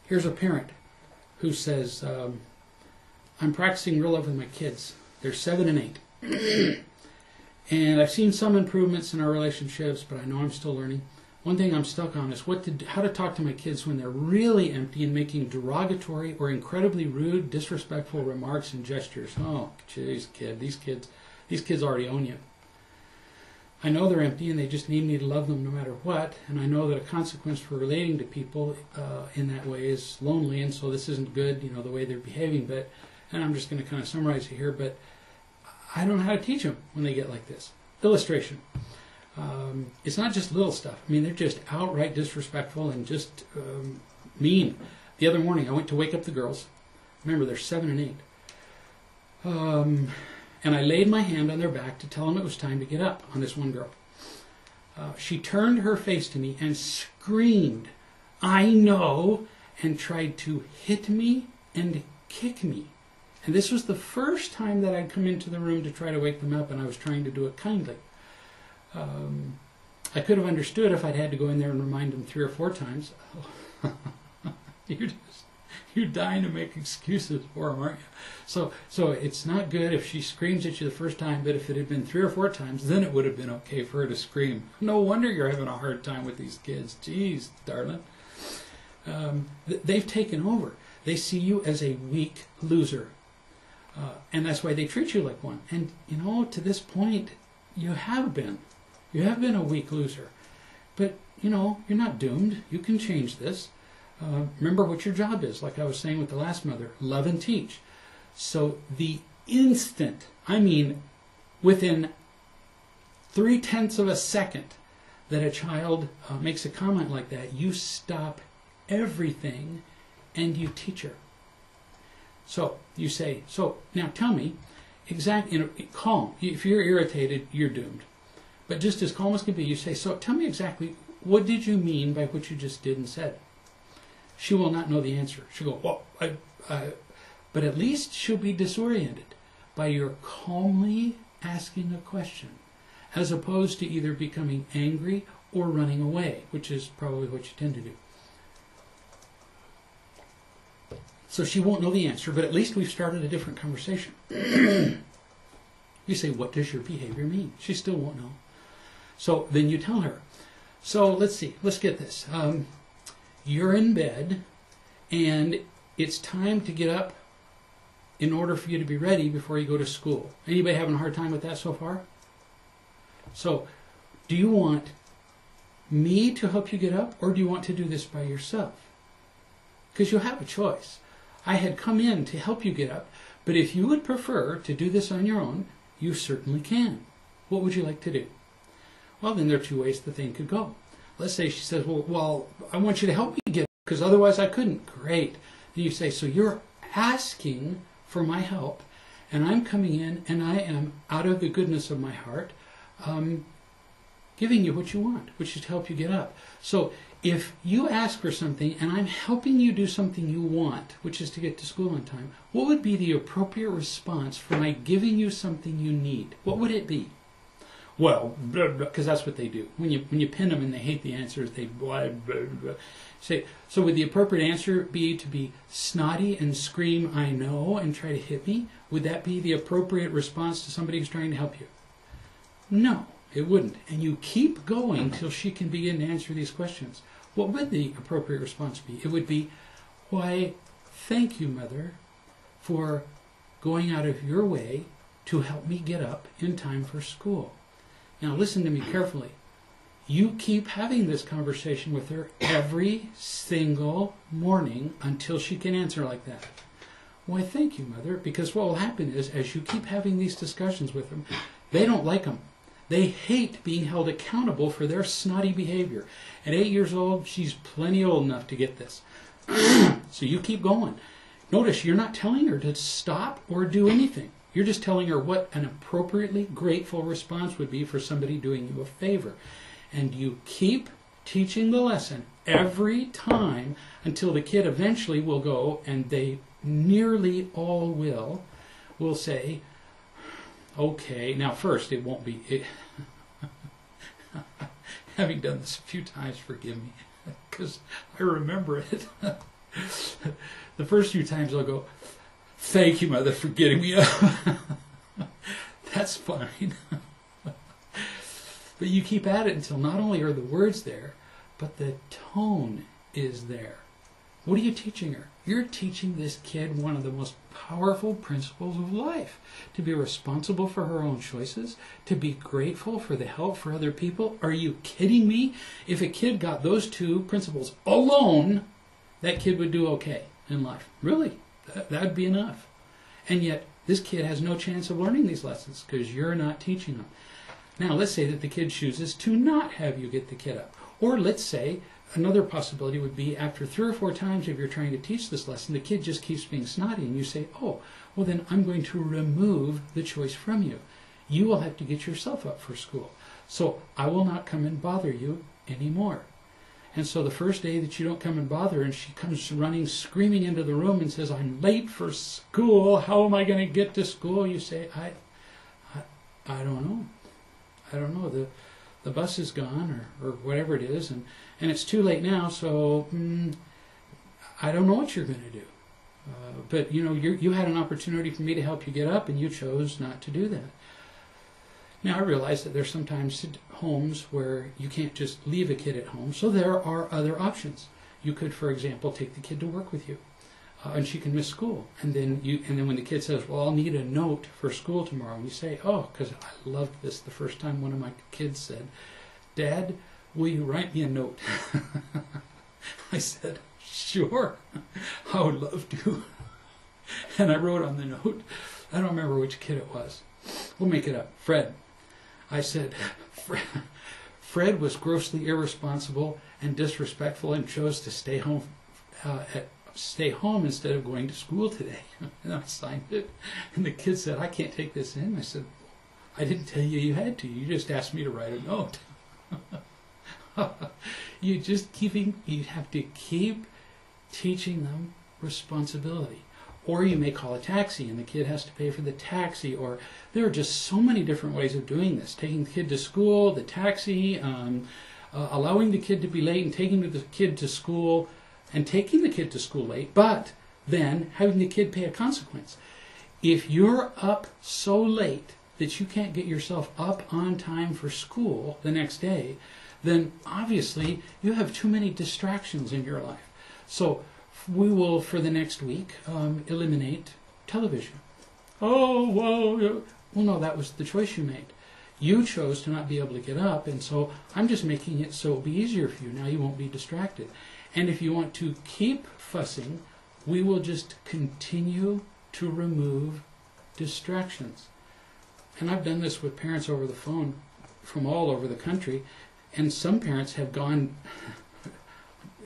Here's a parent who says, I'm practicing real love with my kids. They're 7 and 8. And I've seen some improvements in our relationships, but I know I'm still learning. One thing I'm stuck on is how to talk to my kids when they're really empty and making derogatory or incredibly rude, disrespectful remarks and gestures. Oh, jeez, kid, these kids already own you. I know they're empty and they just need me to love them no matter what. And I know that a consequence for relating to people in that way is lonely, and so this isn't good, you know, the way they're behaving. But, and I'm just going to kind of summarize it here, but I don't know how to teach them when they get like this. Illustration. It's not just little stuff. I mean, they're just outright disrespectful and just mean. The other morning, I went to wake up the girls. Remember, they're 7 and 8. And I laid my hand on their back to tell them it was time to get up on this one girl. She turned her face to me and screamed, "I know," and tried to hit me and kick me. And this was the first time that I'd come into the room to try to wake them up, and I was trying to do it kindly. I could have understood if I'd had to go in there and remind them 3 or 4 times. You're dying to make excuses for them, aren't you? So it's not good if she screams at you the first time, but if it had been 3 or 4 times, then it would have been okay for her to scream. No wonder you're having a hard time with these kids. Jeez, darling. They've taken over. They see you as a weak loser. And that's why they treat you like one. And, you know, to this point, you have been. You have been a weak loser. But, you know, you're not doomed. You can change this. Remember what your job is, like I was saying with the last mother. Love and teach. So the instant, I mean, within 0.3 of a second that a child makes a comment like that, you stop everything and you teach her. So you say, so now tell me, calm. If you're irritated, you're doomed. But just as calm as can be, you say, so tell me exactly, what did you mean by what you just did and said? She will not know the answer. She'll go, well, but at least she'll be disoriented by your calmly asking a question, as opposed to either becoming angry or running away, which is probably what you tend to do. So she won't know the answer, but at least we've started a different conversation. You say, what does your behavior mean? She still won't know. So then you tell her. So let's see. Let's get this. You're in bed, and it's time to get up in order for you to be ready before you go to school. Anybody having a hard time with that so far? So, do you want me to help you get up, or do you want to do this by yourself? Because you'll have a choice. I had come in to help you get up, but if you would prefer to do this on your own, you certainly can. What would you like to do? Well, then there are 2 ways the thing could go. Let's say she says, well, I want you to help me get up, because otherwise I couldn't. Great. Then you say, so you're asking for my help, and I'm coming in, and I am, out of the goodness of my heart, giving you what you want, which is to help you get up. So if you ask for something, and I'm helping you do something you want, which is to get to school on time, what would be the appropriate response for my giving you something you need? What would it be? Well, because that's what they do. When you pin them and they hate the answers, they blah, blah, blah. Say, so would the appropriate answer be to be snotty and scream, I know, and try to hit me? Would that be the appropriate response to somebody who's trying to help you? No, it wouldn't. And you keep going till she can begin to answer these questions. What would the appropriate response be? It would be, why, thank you, Mother, for going out of your way to help me get up in time for school. Now listen to me carefully. You keep having this conversation with her every single morning until she can answer like that. Why, thank you, Mother, because what will happen is, as you keep having these discussions with them, they don't like them. They hate being held accountable for their snotty behavior. At 8 years old, she's plenty old enough to get this. So you keep going. Notice you're not telling her to stop or do anything. You're just telling her what an appropriately grateful response would be for somebody doing you a favor. And you keep teaching the lesson every time until the kid eventually will go, and they nearly all will say, okay, now first it won't be, having done this a few times, forgive me, because I remember it. The first few times I'll go, thank you, Mother, for getting me up. That's fine. But you keep at it until not only are the words there, but the tone is there. What are you teaching her? You're teaching this kid one of the most powerful principles of life. To be responsible for her own choices, to be grateful for the help for other people. Are you kidding me? If a kid got those two principles alone, that kid would do okay in life. Really, that'd be enough. And yet, this kid has no chance of learning these lessons because you're not teaching them. Now, let's say that the kid chooses to not have you get the kid up. Or let's say another possibility would be after 3 or 4 times if you're trying to teach this lesson, the kid just keeps being snotty and you say, oh, well then I'm going to remove the choice from you. You will have to get yourself up for school. So I will not come and bother you anymore. And so the first day that you don't come and bother and she comes running, screaming into the room and says, I'm late for school. How am I going to get to school? You say, I don't know. I don't know. The bus is gone or whatever it is. And it's too late now, so I don't know what you're going to do. But, you know, you had an opportunity for me to help you get up and you chose not to do that. Now, I realize that there's sometimes homes where you can't just leave a kid at home, so there are other options. You could, for example, take the kid to work with you, and she can miss school. And then when the kid says, well, I'll need a note for school tomorrow, and you say, oh, because I loved this the first time one of my kids said, Dad, will you write me a note? I said, sure, I would love to. And I wrote on the note, I don't remember which kid it was. We'll make it up. Fred. I said, Fred was grossly irresponsible and disrespectful and chose to stay home instead of going to school today. And I signed it. And the kid said, I can't take this in. I said, I didn't tell you you had to. You just asked me to write a note. You have to keep teaching them responsibility. Or you may call a taxi and the kid has to pay for the taxi. Or there are just so many different ways of doing this. Taking the kid to school, the taxi, allowing the kid to be late and taking the kid to school and taking the kid to school late, but then having the kid pay a consequence. If you're up so late that you can't get yourself up on time for school the next day, then obviously you have too many distractions in your life. So we will, for the next week, eliminate television. Oh, well, no, that was the choice you made. You chose to not be able to get up, and so I'm just making it so it'll be easier for you. Now you won't be distracted. And if you want to keep fussing, we will just continue to remove distractions. And I've done this with parents over the phone from all over the country, and some parents have gone,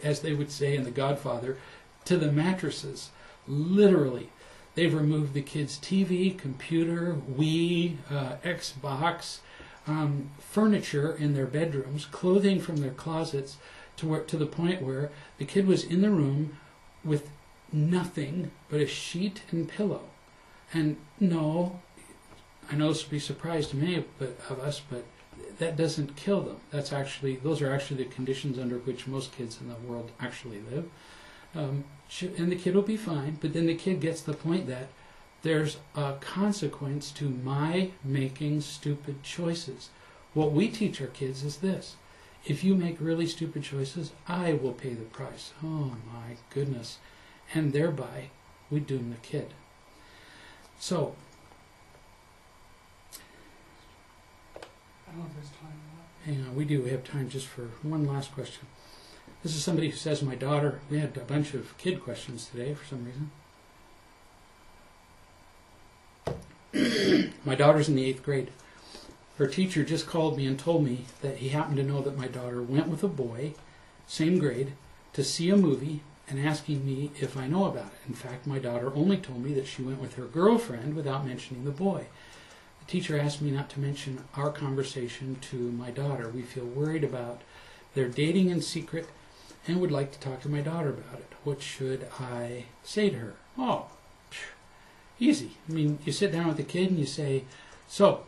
as they would say in The Godfather, to the mattresses, literally. They've removed the kids' TV, computer, Wii, Xbox, furniture in their bedrooms, clothing from their closets, to the point where the kid was in the room with nothing but a sheet and pillow. And no, I know this will be a surprise to many of us, but that doesn't kill them. Those are actually the conditions under which most kids in the world actually live. And the kid will be fine, but then the kid gets the point that there's a consequence to my making stupid choices. What we teach our kids is this: if you make really stupid choices, I will pay the price. Oh my goodness. And thereby, we doom the kid. So, I don't know if there's time left. hang on, we do. We have time just for one last question. This is somebody who says, my daughter, we had a bunch of kid questions today for some reason. My daughter's in the 8th grade. Her teacher just called me and told me that he happened to know that my daughter went with a boy, same grade, to see a movie and asking me if I know about it. In fact, my daughter only told me that she went with her girlfriend without mentioning the boy. The teacher asked me not to mention our conversation to my daughter. We feel worried about their dating in secret and would like to talk to my daughter about it. What should I say to her? Oh, easy. I mean, you sit down with the kid and you say, so,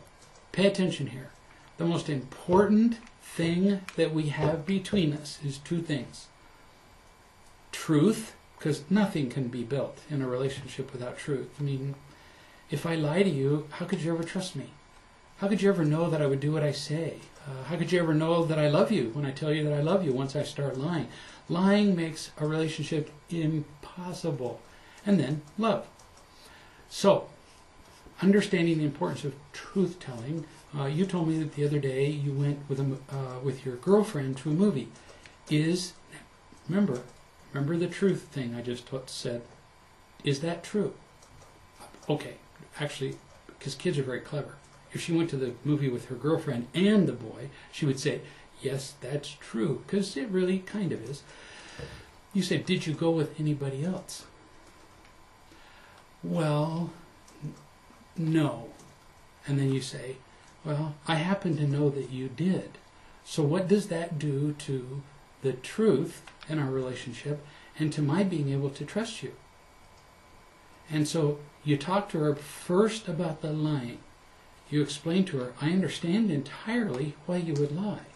pay attention here. The most important thing that we have between us is 2 things. Truth, because nothing can be built in a relationship without truth. I mean, if I lie to you, how could you ever trust me? How could you ever know that I would do what I say? How could you ever know that I love you when I tell you that I love you once I start lying? Lying makes a relationship impossible. And then love. So, understanding the importance of truth-telling, you told me that the other day you went with your girlfriend to a movie. Remember the truth thing I just said. Is that true? Okay, actually, because kids are very clever. If she went to the movie with her girlfriend and the boy, she would say, yes, that's true, because it really kind of is. You say, did you go with anybody else? Well, no. And then you say, well, I happen to know that you did. So what does that do to the truth in our relationship and to my being able to trust you? And so you talk to her first about the lying. You explain to her, I understand entirely why you would lie.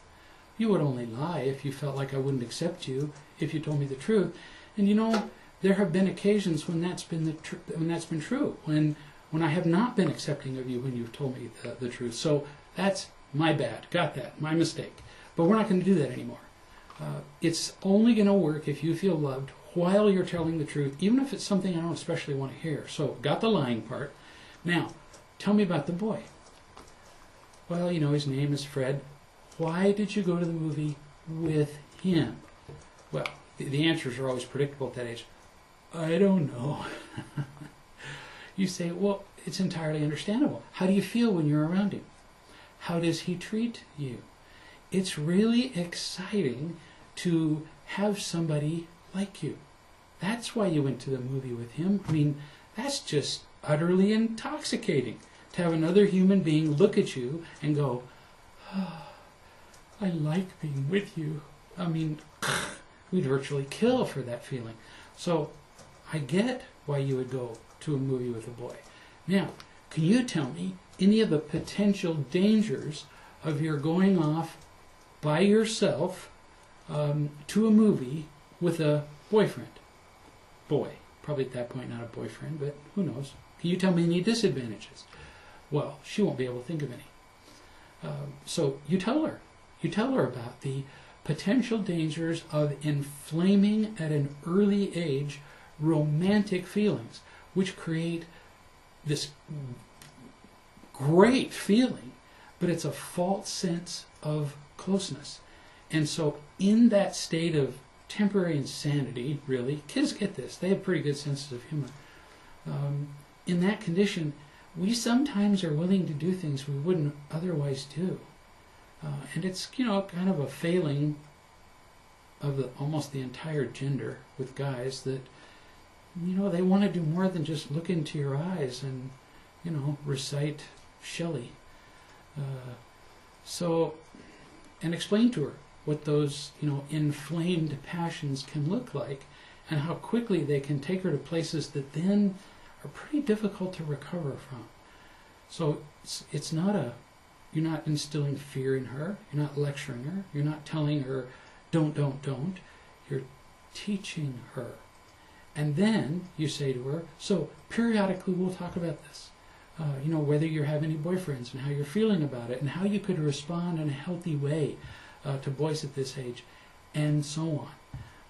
You would only lie if you felt like I wouldn't accept you if you told me the truth. And you know, there have been occasions when that's been true, when I have not been accepting of you when you've told me the truth. So that's my bad. Got that. My mistake. But we're not going to do that anymore. It's only going to work if you feel loved while you're telling the truth, even if it's something I don't especially want to hear. So, got the lying part. Now, tell me about the boy. Well, you know, his name is Fred. Why did you go to the movie with him? Well, the answers are always predictable at that age. I don't know. You say, well, it's entirely understandable. How do you feel when you're around him? How does he treat you? It's really exciting to have somebody like you. That's why you went to the movie with him. I mean, that's just utterly intoxicating to have another human being look at you and go, oh, I like being with you. I mean, we'd virtually kill for that feeling. So I get why you would go to a movie with a boy. Now, can you tell me any of the potential dangers of your going off by yourself to a movie with a boyfriend? Boy. Probably at that point not a boyfriend, but who knows. Can you tell me any disadvantages? Well, she won't be able to think of any. So you tell her. You tell her about the potential dangers of inflaming at an early age romantic feelings, which create this great feeling, but it's a false sense of closeness. And so in that state of temporary insanity, really, kids get this. They have pretty good senses of humor. In that condition, we sometimes are willing to do things we wouldn't otherwise do. And it's, you know, kind of a failing of almost the entire gender with guys that, you know, they want to do more than just look into your eyes and, you know, recite Shelley. And explain to her what those, you know, inflamed passions can look like and how quickly they can take her to places that then are pretty difficult to recover from. So it's not you're not instilling fear in her, you're not lecturing her, you're not telling her don't, you're teaching her. And then you say to her, so periodically we'll talk about this. You know, whether you have any boyfriends and how you're feeling about it and how you could respond in a healthy way to boys at this age, and so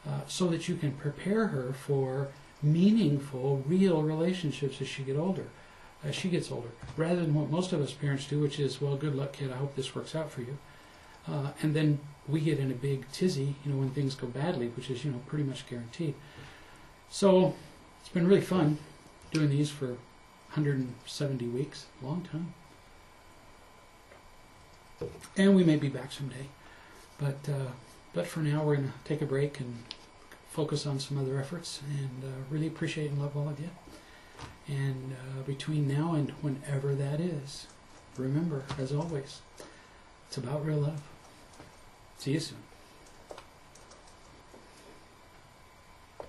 on, so that you can prepare her for meaningful, real relationships as she gets older, rather than what most of us parents do, which is, well, good luck, kid, I hope this works out for you. And then we get in a big tizzy, you know, when things go badly, which is, you know, pretty much guaranteed. So it's been really fun doing these for 170 weeks, long time. And we may be back someday. But for now, we're going to take a break and focus on some other efforts, and really appreciate and love all of you. And between now and whenever that is, remember, as always, it's about real love. See you soon.